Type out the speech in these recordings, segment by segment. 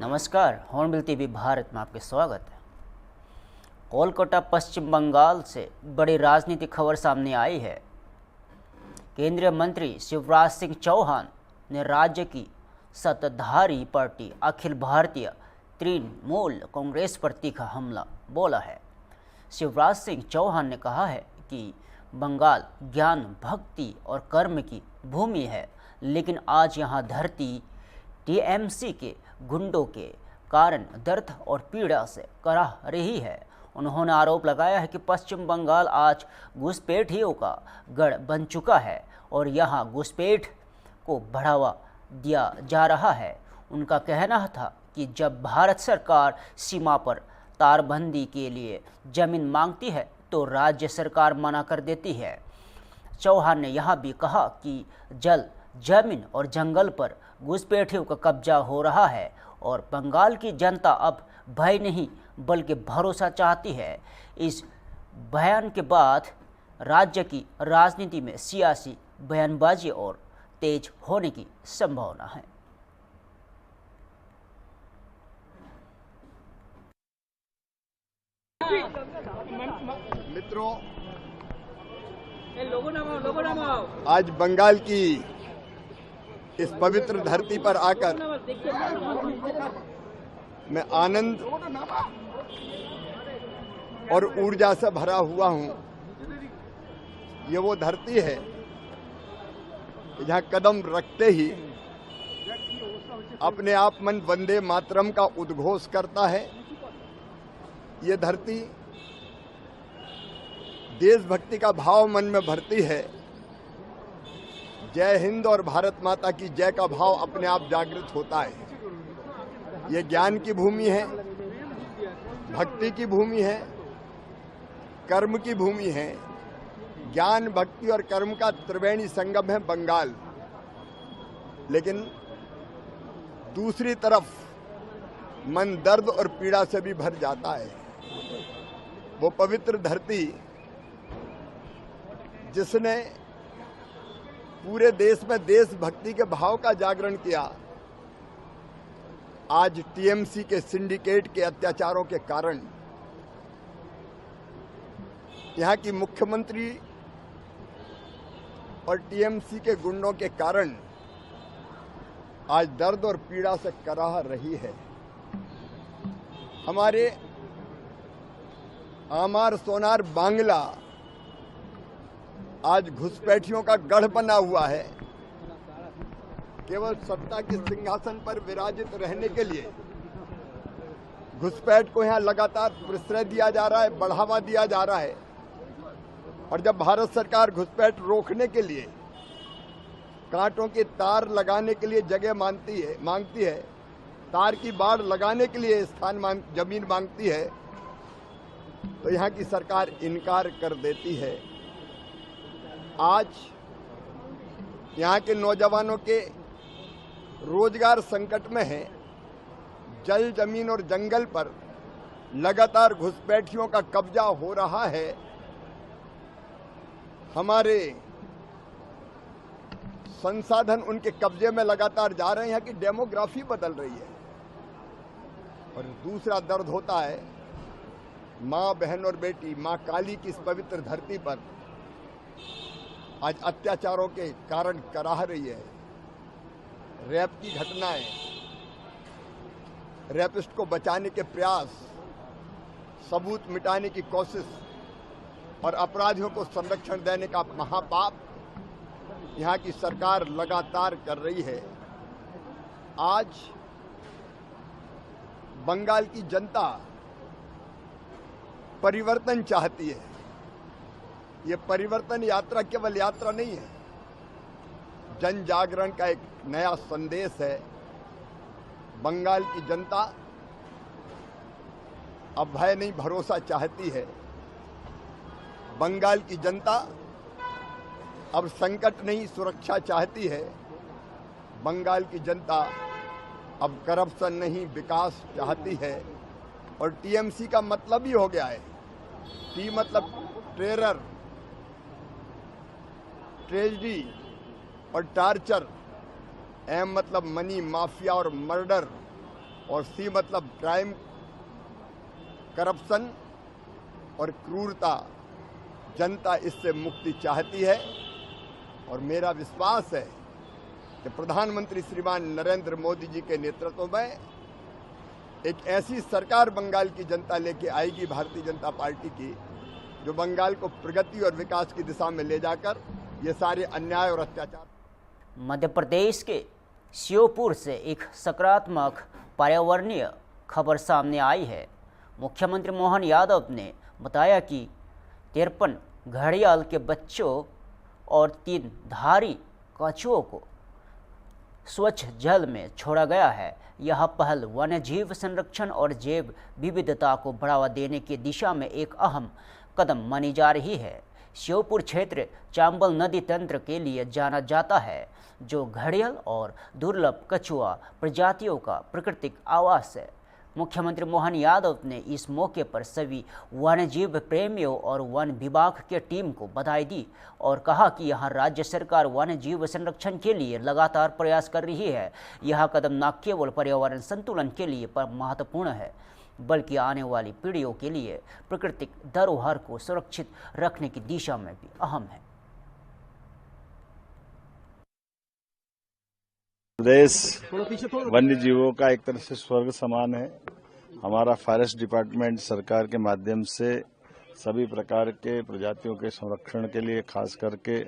नमस्कार, hornbill TV Bharat में आपके स्वागत है। कोलकाता पश्चिम बंगाल से बड़ी राजनीतिक खबर सामने आई है। केंद्रीय मंत्री शिवराज सिंह चौहान ने राज्य की सत्ताधारी पार्टी अखिल भारतीय तृणमूल कांग्रेस पर तीखा हमला बोला है। शिवराज सिंह चौहान ने कहा है कि बंगाल ज्ञान, भक्ति और कर्म की भूमि है, लेकिन आज यहाँ धरती टीएमसी के गुंडों के कारण दर्द और पीड़ा से कराह रही है। उन्होंने आरोप लगाया है कि पश्चिम बंगाल आज घुसपैठियों का गढ़ बन चुका है और यहाँ घुसपैठ को बढ़ावा दिया जा रहा है। उनका कहना था कि जब भारत सरकार सीमा पर तारबंदी के लिए जमीन मांगती है तो राज्य सरकार मना कर देती है। चौहान ने यह भी कहा कि जमीन और जंगल पर घुसपैठियों का कब्जा हो रहा है और बंगाल की जनता अब भय नहीं बल्कि भरोसा चाहती है। इस बयान के बाद राज्य की राजनीति में सियासी बयानबाजी और तेज होने की संभावना है। मित्रों, आज बंगाल की इस पवित्र धरती पर आकर मैं आनंद और ऊर्जा से भरा हुआ हूं। ये वो धरती है जहां कदम रखते ही अपने आप मन वंदे मातरम का उद्घोष करता है। ये धरती देशभक्ति का भाव मन में भरती है। जय हिंद और भारत माता की जय का भाव अपने आप जागृत होता है। ये ज्ञान की भूमि है, भक्ति की भूमि है, कर्म की भूमि है। ज्ञान, भक्ति और कर्म का त्रिवेणी संगम है बंगाल। लेकिन दूसरी तरफ मन दर्द और पीड़ा से भी भर जाता है। वो पवित्र धरती जिसने पूरे देश में देशभक्ति के भाव का जागरण किया, आज टीएमसी के सिंडिकेट के अत्याचारों के कारण, यहाँ की मुख्यमंत्री और टीएमसी के गुंडों के कारण आज दर्द और पीड़ा से कराह रही है। हमारे आमार सोनार बांग्ला आज घुसपैठियों का गढ़ बना हुआ है। केवल सत्ता के सिंहासन पर विराजित रहने के लिए घुसपैठ को यहां लगातार प्रश्रय दिया जा रहा है, बढ़ावा दिया जा रहा है। और जब भारत सरकार घुसपैठ रोकने के लिए कांटों के तार लगाने के लिए जगह मांगती है, तार की बाड़ लगाने के लिए जमीन मांगती है, तो यहाँ की सरकार इनकार कर देती है। आज यहाँ के नौजवानों के रोजगार संकट में है। जल, जमीन और जंगल पर लगातार घुसपैठियों का कब्जा हो रहा है। हमारे संसाधन उनके कब्जे में लगातार जा रहे हैं। यहाँ की डेमोग्राफी बदल रही है। और दूसरा दर्द होता है माँ, बहन और बेटी, माँ काली की इस पवित्र धरती पर आज अत्याचारों के कारण कराह रही है। रेप की घटनाएं, रेपिस्ट को बचाने के प्रयास, सबूत मिटाने की कोशिश और अपराधियों को संरक्षण देने का महापाप यहाँ की सरकार लगातार कर रही है। आज बंगाल की जनता परिवर्तन चाहती है। ये परिवर्तन यात्रा केवल यात्रा नहीं है, जन जागरण का एक नया संदेश है। बंगाल की जनता अब भय नहीं, भरोसा चाहती है। बंगाल की जनता अब संकट नहीं, सुरक्षा चाहती है। बंगाल की जनता अब करप्शन नहीं, विकास चाहती है। और टीएमसी का मतलब ही हो गया है, टी मतलब टेरर, ट्रेजेडी और टार्चर, एम मतलब मनी, माफिया और मर्डर। और सी मतलब क्राइम, करप्शन और क्रूरता। जनता इससे मुक्ति चाहती है और मेरा विश्वास है कि प्रधानमंत्री श्रीमान नरेंद्र मोदी जी के नेतृत्व में एक ऐसी सरकार बंगाल की जनता लेके आएगी, भारतीय जनता पार्टी की, जो बंगाल को प्रगति और विकास की दिशा में ले जाकर ये सारे अन्याय और अत्याचार। मध्य प्रदेश के श्योपुर से एक सकारात्मक पर्यावरणीय खबर सामने आई है। मुख्यमंत्री मोहन यादव ने बताया कि 53 घड़ियाल के बच्चों और 3 धारी कछुओं को स्वच्छ जल में छोड़ा गया है। यह पहल वन्य जीव संरक्षण और जैव विविधता को बढ़ावा देने की दिशा में एक अहम कदम मानी जा रही है। श्योपुर क्षेत्र चांबल नदी तंत्र के लिए जाना जाता है, जो घड़ियाल और दुर्लभ कछुआ प्रजातियों का प्राकृतिक आवास है। मुख्यमंत्री मोहन यादव ने इस मौके पर सभी वन्यजीव प्रेमियों और वन विभाग के टीम को बधाई दी और कहा कि यहाँ राज्य सरकार वन्यजीव संरक्षण के लिए लगातार प्रयास कर रही है। यह कदम न केवल पर्यावरण संतुलन के लिए महत्वपूर्ण है, बल्कि आने वाली पीढ़ियों के लिए प्राकृतिक धरोहर को सुरक्षित रखने की दिशा में भी अहम है। प्रदेश वन्य जीवों का एक तरह से स्वर्ग समान है। हमारा फॉरेस्ट डिपार्टमेंट सरकार के माध्यम से सभी प्रकार के प्रजातियों के संरक्षण के लिए, खास करके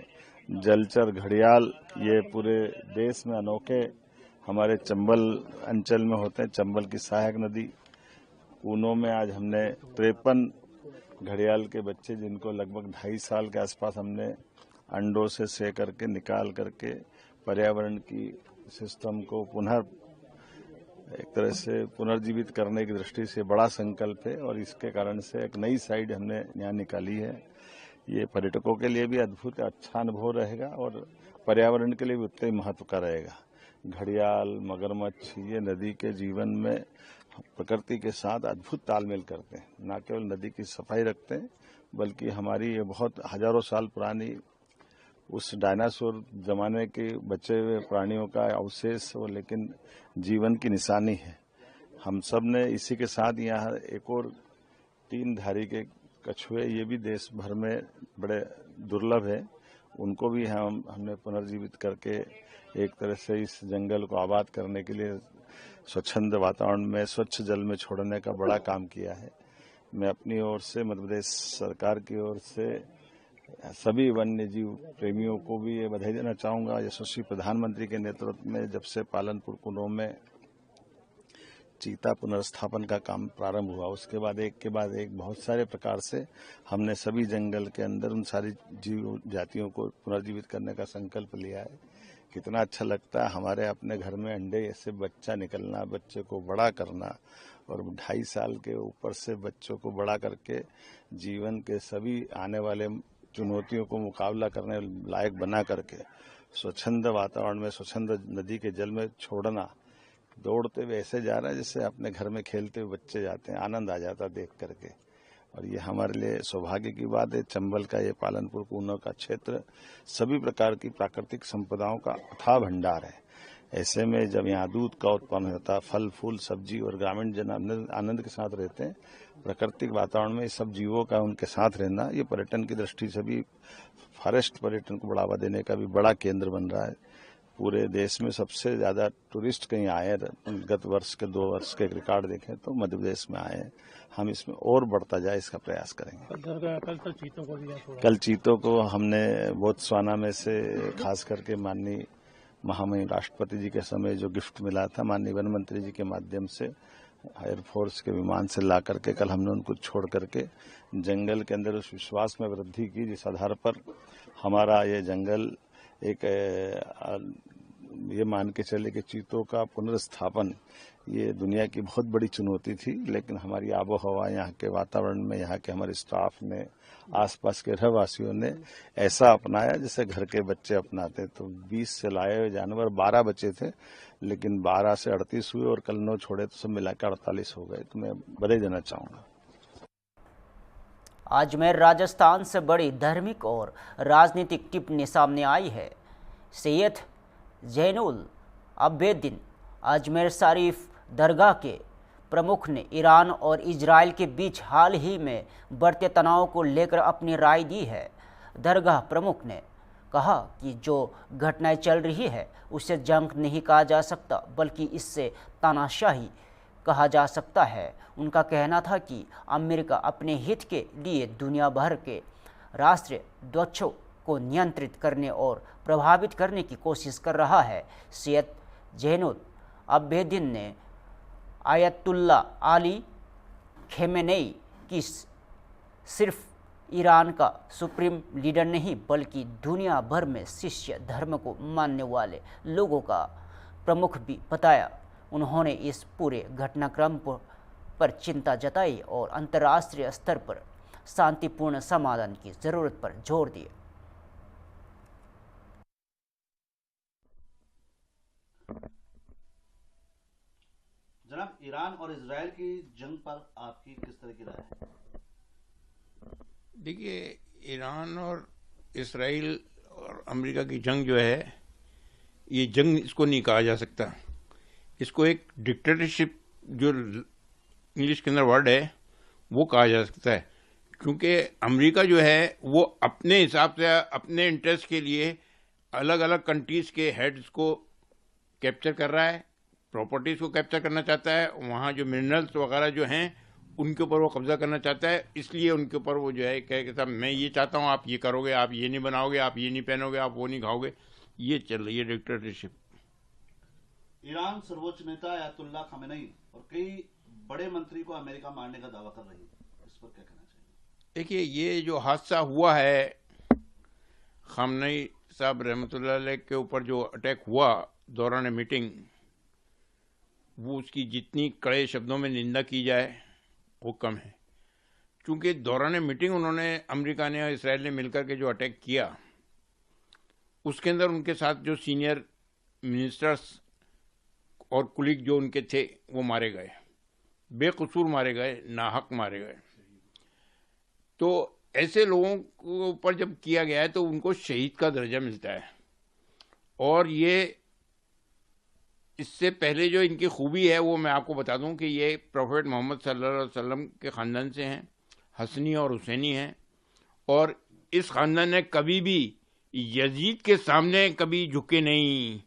जलचर घड़ियाल, ये पूरे देश में अनोखे हमारे चंबल अंचल में होते हैं। चंबल की सहायक नदी ऊनो में आज हमने 53 घड़ियाल के बच्चे, जिनको लगभग 2.5 साल के आसपास हमने अंडों से से करके निकाल करके पर्यावरण की सिस्टम को पुनः एक तरह से पुनर्जीवित करने की दृष्टि से बड़ा संकल्प है और इसके कारण से एक नई साइड हमने यहाँ निकाली है। ये पर्यटकों के लिए भी अद्भुत अच्छा अनुभव रहेगा और पर्यावरण के लिए भी उतना ही महत्व का रहेगा। घड़ियाल, मगरमच्छ ये नदी के जीवन में प्रकृति के साथ अद्भुत तालमेल करते हैं। न केवल नदी की सफाई रखते हैं, बल्कि हमारी ये बहुत हजारों साल पुरानी उस डायनासोर जमाने के बचे हुए प्राणियों का अवशेष हो, लेकिन जीवन की निशानी है। हम सब ने इसी के साथ यहाँ एक और 3 धारी के कछुए, ये भी देश भर में बड़े दुर्लभ है, उनको भी हमने पुनर्जीवित करके एक तरह से इस जंगल को आबाद करने के लिए स्वच्छंद वातावरण में, स्वच्छ जल में छोड़ने का बड़ा काम किया है। मैं अपनी ओर से, मध्य प्रदेश सरकार की ओर से सभी वन्य जीव प्रेमियों को भी ये बधाई देना चाहूंगा। यशस्वी प्रधानमंत्री के नेतृत्व में जब से पालनपुर कुनों में चीता पुनर्स्थापन का काम प्रारंभ हुआ, उसके बाद एक के बाद एक बहुत सारे प्रकार से हमने सभी जंगल के अंदर उन सारी जीव जातियों को पुनर्जीवित करने का संकल्प लिया है। कितना अच्छा लगता है हमारे अपने घर में अंडे से बच्चा निकलना, बच्चे को बड़ा करना और 2.5 साल के ऊपर से बच्चों को बड़ा करके जीवन के सभी आने वाले चुनौतियों को मुकाबला करने लायक बना करके स्वच्छंद वातावरण में, स्वच्छंद नदी के जल में छोड़ना। दौड़ते हुए ऐसे जा रहा है जैसे अपने घर में खेलते हुए बच्चे जाते हैं, आनंद आ जाता देख करके। और ये हमारे लिए सौभाग्य की बात है। चंबल का ये पालनपुर कुनों का क्षेत्र सभी प्रकार की प्राकृतिक संपदाओं का अथाह भंडार है। ऐसे में जब यहाँ दूध का उत्पन्न होता है, फल फूल सब्जी और ग्रामीण जन आनंद के साथ रहते हैं, प्राकृतिक वातावरण में सब जीवों का उनके साथ रहना, ये पर्यटन की दृष्टि से भी फॉरेस्ट पर्यटन को बढ़ावा देने का भी बड़ा केंद्र बन रहा है। पूरे देश में सबसे ज्यादा टूरिस्ट कहीं आए, गत वर्ष के 2 वर्ष के रिकॉर्ड देखें तो मध्य प्रदेश में आए हैं। हम इसमें और बढ़ता जाए इसका प्रयास करेंगे। कल चीतों को हमने बोत्सवाना में से खास करके माननीय महामहिम राष्ट्रपति जी के समय जो गिफ्ट मिला था, माननीय वन मंत्री जी के माध्यम से एयरफोर्स के विमान से ला करके कल हमने उनको छोड़ करके जंगल के अंदर उस विश्वास में वृद्धि की, जिस आधार पर हमारा ये जंगल एक ये मान के चले कि चीतों का पुनर्स्थापन ये दुनिया की बहुत बड़ी चुनौती थी, लेकिन हमारी आबो हवा, यहाँ के वातावरण में यहाँ के हमारे स्टाफ ने, आसपास के रहवासियों ने ऐसा अपनाया जैसे घर के बच्चे अपनाते। तो 20 से लाए हुए जानवर 12 बचे थे, लेकिन 12 से 38 हुए और कल 9 छोड़े तो सब मिलाकर 48 हो गए। तो मैं बधाई देना चाहूंगा। अजमेर राजस्थान से बड़ी धार्मिक और राजनीतिक टिप्पणी सामने आई है। सैयद जैनुल आबिदीन अजमेर शरीफ दरगाह के प्रमुख ने ईरान और इजराइल के बीच हाल ही में बढ़ते तनाव को लेकर अपनी राय दी है। दरगाह प्रमुख ने कहा कि जो घटनाएं चल रही है उसे जंग नहीं कहा जा सकता, बल्कि इससे तानाशाही कहा जा सकता है। उनका कहना था कि अमेरिका अपने हित के लिए दुनिया भर के राष्ट्रीय ध्वजों को नियंत्रित करने और प्रभावित करने की कोशिश कर रहा है। सैयद ज़ैनुल आबेदीन ने आयतुल्ला अली खमेनेई की सिर्फ ईरान का सुप्रीम लीडर नहीं बल्कि दुनिया भर में शिष्य धर्म को मानने वाले लोगों का प्रमुख भी बताया। उन्होंने इस पूरे घटनाक्रम पर चिंता जताई और अंतर्राष्ट्रीय स्तर पर शांतिपूर्ण समाधान की जरूरत पर जोर दिया। जनाब, ईरान और इजराइल की जंग पर आपकी किस तरह की राय है? देखिए, ईरान और इसराइल और अमेरिका की जंग जो है, ये जंग इसको नहीं कहा जा सकता। इसको एक डिक्टेटरशिप, जो इंग्लिश के अंदर वर्ड है, वो कहा जा सकता है। क्योंकि अमेरिका जो है वो अपने हिसाब से अपने इंटरेस्ट के लिए अलग अलग कंट्रीज के हेड्स को कैप्चर कर रहा है, प्रॉपर्टीज को कैप्चर करना चाहता है, वहाँ जो मिनरल्स वगैरह जो हैं उनके ऊपर वो कब्जा करना चाहता है। इसलिए उनके ऊपर वो जो है कहे कि साहब मैं ये चाहता हूँ, आप ये करोगे, आप ये नहीं बनाओगे, आप ये नहीं पहनोगे, आप वो नहीं खाओगे। ये चल रही है डिक्टेटरशिप। ईरान सर्वोच्च नेता आयतुल्ला खमेनेई और कई बड़े मंत्री को अमेरिका मारने का दावा कर रही है, इस पर क्या कहना चाहिए? देखिए, ये जो हादसा हुआ है, खमेनेई साहब रहमतुल्लाह अलैह के ऊपर जो अटैक हुआ दौरान मीटिंग, वो उसकी जितनी कड़े शब्दों में निंदा की जाए वो कम है। क्योंकि दौरान मीटिंग उन्होंने, अमेरिका ने और इसराइल ने मिलकर के जो अटैक किया, उसके अंदर उनके साथ जो सीनियर मिनिस्टर्स और कुलीग जो उनके थे वो मारे गए, बेकसूर मारे गए, नाहक मारे गए। तो ऐसे लोगों के ऊपर जब किया गया है तो उनको शहीद का दर्जा मिलता है। और ये इससे पहले जो इनकी खूबी है वो मैं आपको बता दूं कि ये प्रॉफेट मोहम्मद सल्लल्लाहु अलैहि वसल्लम के ख़ानदान से हैं, हसनी और हुसैनी हैं। और इस ख़ानदान ने कभी भी यजीद के सामने कभी झुके नहीं।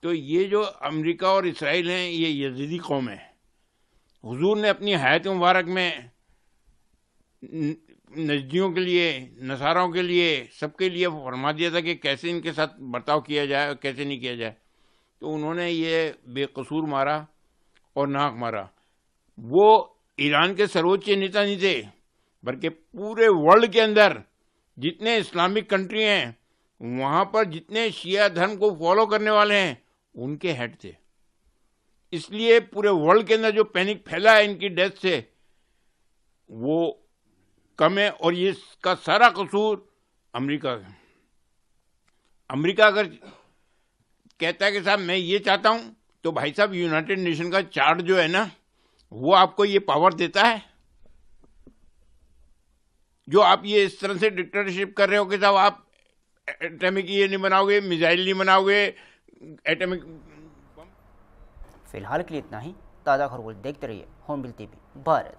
तो ये जो अमेरिका और इसराइल हैं, ये यजीदी कौम है। हुजूर ने अपनी हयात मुबारक में नजदियों के लिए, नसारों के लिए, सबके लिए फरमा दिया था कि कैसे इनके साथ बर्ताव किया जाए और कैसे नहीं किया जाए। तो उन्होंने ये बेकसूर मारा और नाक मारा। वो ईरान के सर्वोच्च नेता नहीं थे, बल्कि पूरे वर्ल्ड के अंदर जितने इस्लामिक कंट्री हैं, वहाँ पर जितने शिया धर्म को फॉलो करने वाले हैं, उनके हेड थे। इसलिए पूरे वर्ल्ड के अंदर जो पैनिक फैला है इनकी डेथ से, वो कम है। और ये इसका सारा कसूर अमेरिका का। अमेरिका अगर कहता है कि साहब मैं ये चाहता हूं, तो भाई साहब यूनाइटेड नेशन का चार्ट जो है ना, वो आपको ये पावर देता है। जो आप ये इस तरह से डिक्टेटरशिप कर रहे हो कि साहब आप एटॉमिक ये नहीं बनाओगे, मिसाइल नहीं बनाओगे, एटॉमिक। फिलहाल के लिए इतना ही। ताज़ा खबरों देखते रहिए होर्नबिल टीवी भारत।